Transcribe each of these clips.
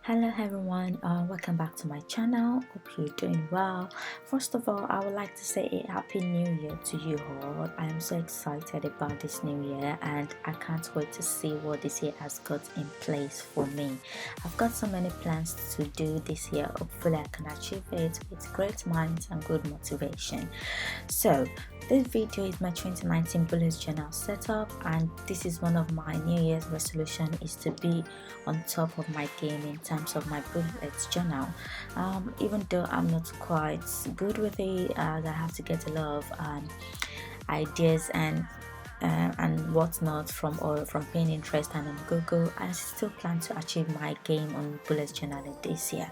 Hello everyone, welcome back to my channel. Hope you're doing well. First of all, I would like to say a happy new year to you all. I am so excited about this new year and I can't wait to see what this year has got in place for me. I've got so many plans to do this year. Hopefully I can achieve it with great minds and good motivation. So this video is my 2019 bullet journal setup, and this is one of my New Year's resolution is to be on top of my game in terms of my bullet journal. Even though I'm not quite good with it, I have to get a lot of ideas and whatnot from Pinterest and on Google. I still plan to achieve my game on bullet journaling this year.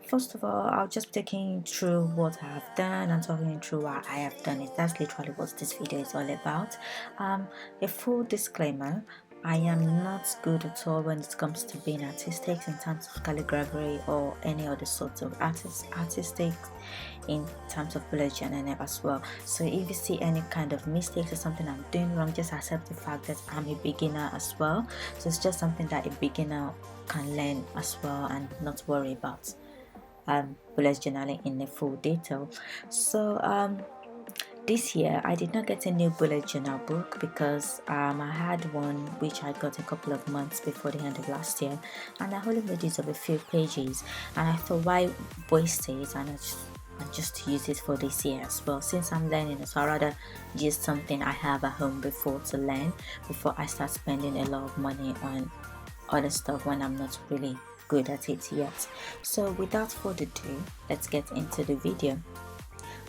First of all, I'll just be taking you through what I have done and talking you through why I have done it. That's literally what this video is all about. A full disclaimer: I am not good at all when it comes to being artistic in terms of calligraphy or any other sort of artistic in terms of bullet journaling as well. So if you see any kind of mistakes or something I'm doing wrong, just accept the fact that I'm a beginner as well. So it's just something that a beginner can learn as well and not worry about bullet journaling in a full detail. So this year I did not get a new bullet journal book because I had one which I got a couple of months before the end of last year, and I only made use of a few pages, and I thought, why waste it and just use it for this year as well, since I'm learning. So I'd rather use something I have at home before to learn, before I start spending a lot of money on other stuff when I'm not really good at it yet. So without further ado, let's get into the video.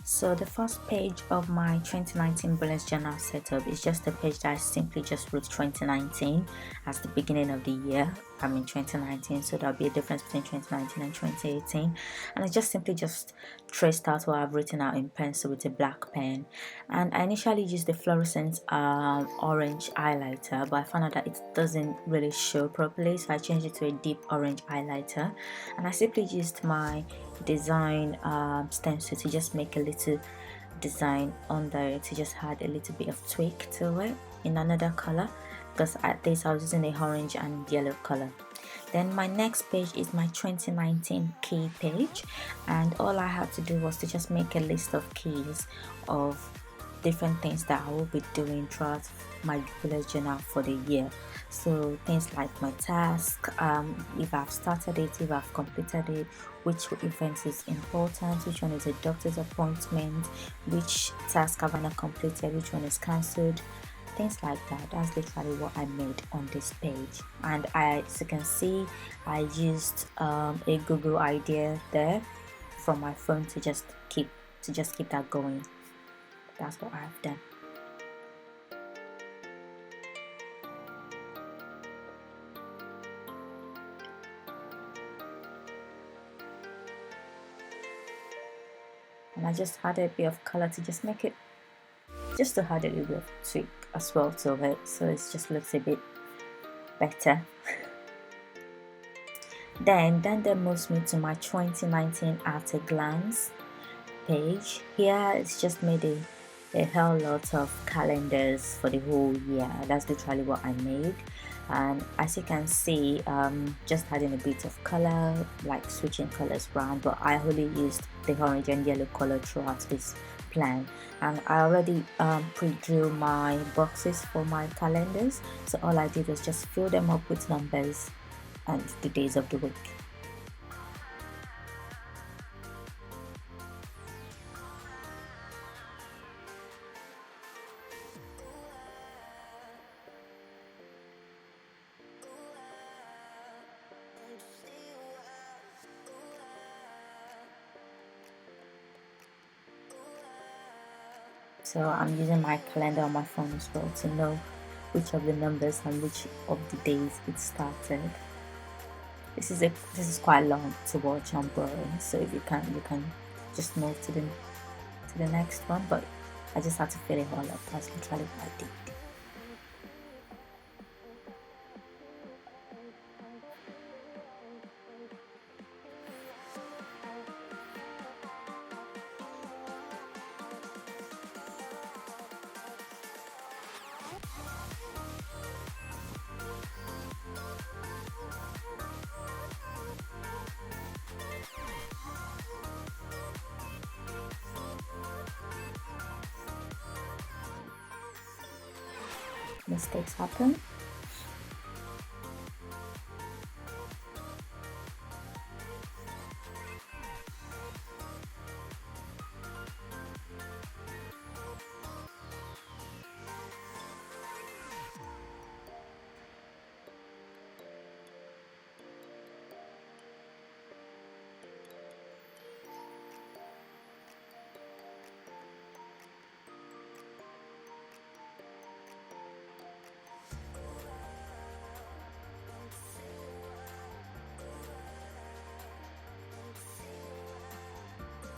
So the first page of my 2019 bullet journal setup is just a page that I simply just wrote 2019 as the beginning of the year. I'm in 2019, so there'll be a difference between 2019 and 2018, and I just simply traced out what I've written out in pencil with a black pen. And I initially used the fluorescent orange highlighter, but I found out that it doesn't really show properly, so I changed it to a deep orange highlighter, and I simply used my design stencil to just make a little design under it, to just add a little bit of tweak to it in another color, because at this I was using a orange and yellow color. Then my next page is my 2019 key page, and all I had to do was to just make a list of keys of different things that I will be doing throughout my bullet journal for the year. So things like my task, if I've started it, if I've completed it, which event is important, which one is a doctor's appointment, which task have I not completed, which one is cancelled, things like that. That's literally what I made on this page. And as you can see, I used a Google idea there from my phone to just keep that going. That's what I've done. And I just added a bit of color to just make it, just to add a little bit of tweak as well to it, so it just looks a bit better. Then that moves me to my 2019 at a glance page. Here it's just made a hell lot of calendars for the whole year. That's literally what I made, and as you can see, just adding a bit of color, like switching colors around, but I only used the orange and yellow color throughout this plan. And I already pre-drew my boxes for my calendars, so all I did was just fill them up with numbers and the days of the week. So I'm using my calendar on my phone as well to know which of the numbers and which of the days it started. This is quite long to watch and boring, so if you can just move to the next one, but I just had to fill it all up. That's literally what I did. mistakes happen.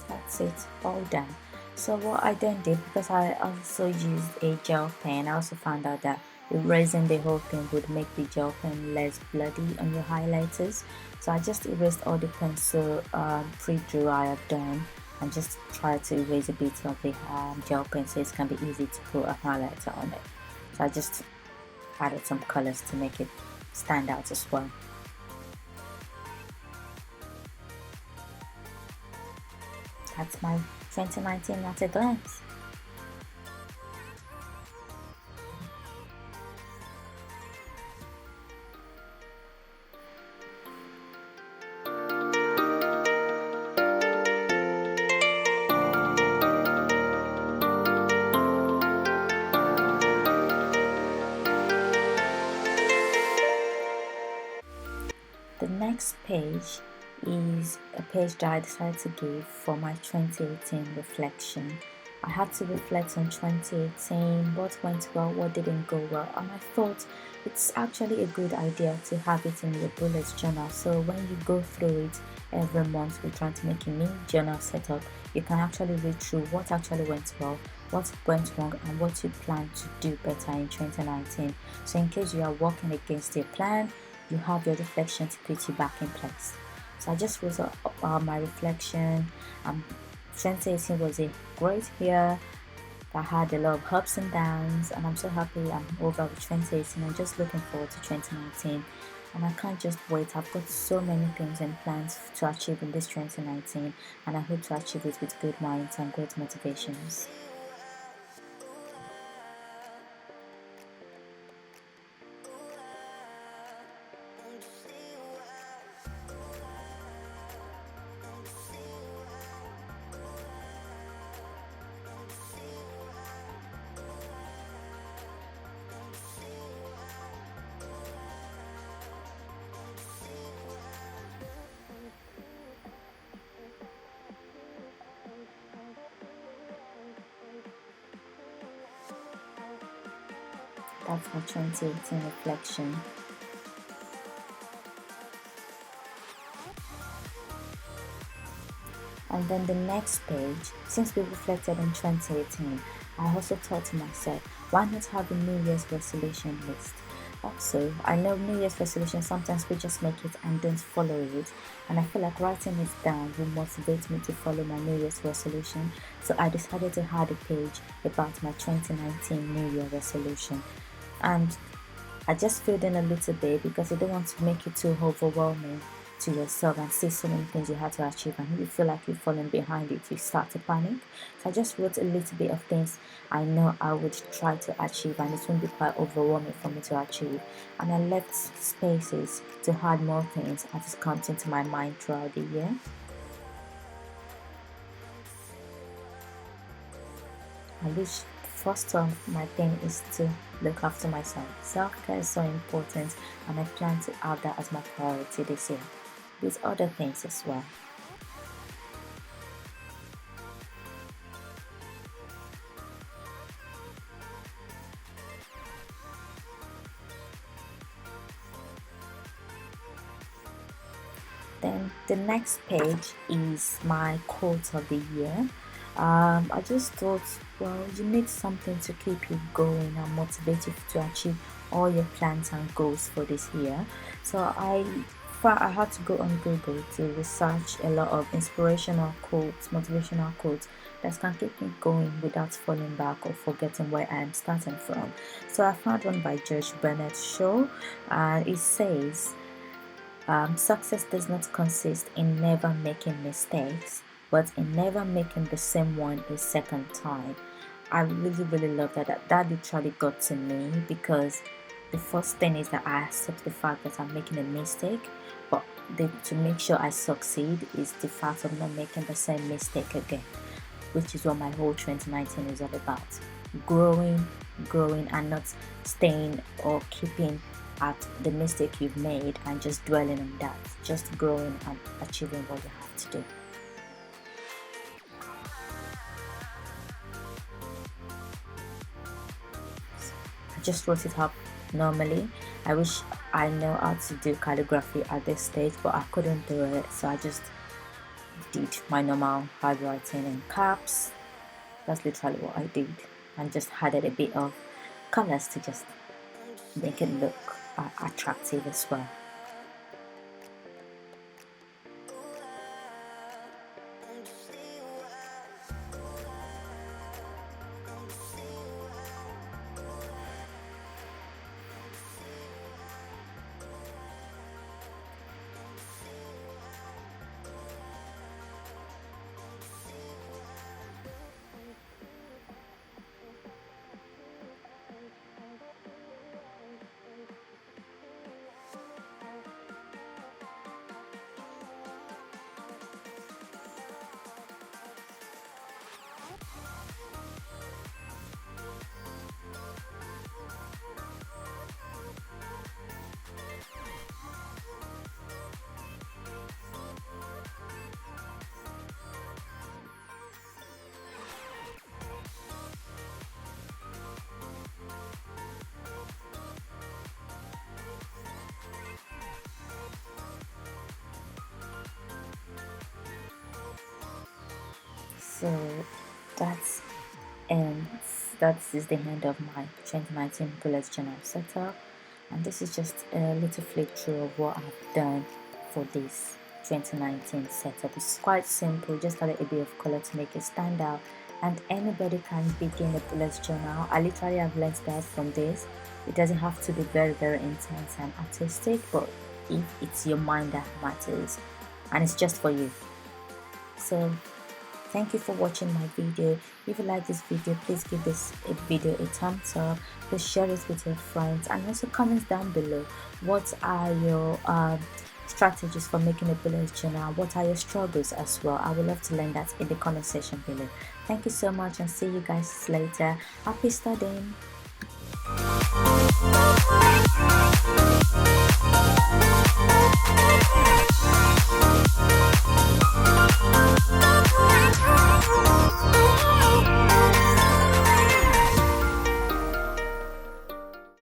That's it, all done. So what I then did, because I also used a gel pen, I also found out that erasing the whole thing would make the gel pen less bloody on your highlighters. So I just erased all the pencil pre-draw I have done and just try to erase a bit of the gel pen so it can be easy to put a highlighter on it. So I just added some colors to make it stand out as well. That's my 2019 at a glance. The next page is a page that I decided to give for my 2018 reflection. I had to reflect on 2018, what went well, what didn't go well, and I thought it's actually a good idea to have it in your bullet journal. So when you go through it every month, we're trying to make a new journal setup, you can actually read through what actually went well, what went wrong, and what you plan to do better in 2019. So in case you are working against your plan, you have your reflection to put you back in place. So I just wrote my reflection. 2018 was a great year. I had a lot of ups and downs, and I'm so happy I'm over with 2018. I'm just looking forward to 2019, and I can't just wait. I've got so many things and plans to achieve in this 2019, and I hope to achieve it with good minds and great motivations. That's my 2018 reflection. And then the next page, since we reflected on 2018, I also thought to myself, why not have a New Year's resolution list? Also, I know New Year's resolution, sometimes we just make it and don't follow it, and I feel like writing it down will motivate me to follow my New Year's resolution. So I decided to add a page about my 2019 New Year resolution, and I just filled in a little bit because I don't want to make it too overwhelming to yourself and see so many things you had to achieve, and you feel like you're falling behind it, you start to panic. So I just wrote a little bit of things I know I would try to achieve, and it won't be quite overwhelming for me to achieve. And I left spaces to add more things as it comes into my mind throughout the year. At least first off, my thing is to look after myself. Self-care is so important, and I plan to have that as my priority this year, with other things as well. Then the next page is my quote of the year. I just thought, well, you need something to keep you going and motivate you to achieve all your plans and goals for this year. So I had to go on Google to research a lot of inspirational quotes, motivational quotes that can keep me going without falling back or forgetting where I am starting from. So I found one by George Bernard Shaw, and it says, success does not consist in never making mistakes, but in never making the same one a second time. I really love that literally got to me, because the first thing is that I accept the fact that I'm making a mistake, but to make sure I succeed is the fact of not making the same mistake again, which is what my whole 2019 is all about. Growing and not staying or keeping at the mistake you've made and just dwelling on that. Just growing and achieving what you have to do. I just wrote it up normally. I wish I know how to do calligraphy at this stage, but I couldn't do it, so I just did my normal handwriting in caps. That's literally what I did, and just added a bit of colors to just make it look attractive as well. So that's that is the end of my 2019 bullet journal setup, and this is just a little flip through of what I've done for this 2019 setup. It's quite simple, just a little bit of color to make it stand out, and anybody can begin a bullet journal. I literally have learned that from this. It doesn't have to be very intense and artistic, but if it's your mind that matters, and it's just for you. So thank you for watching my video. If you like this video, please give this video a thumbs up. Please share it with your friends, and also comment down below what are your strategies for making a bullet journal. What are your struggles as well? I would love to learn that in the comment section below. Thank you so much, and see you guys later. Happy studying.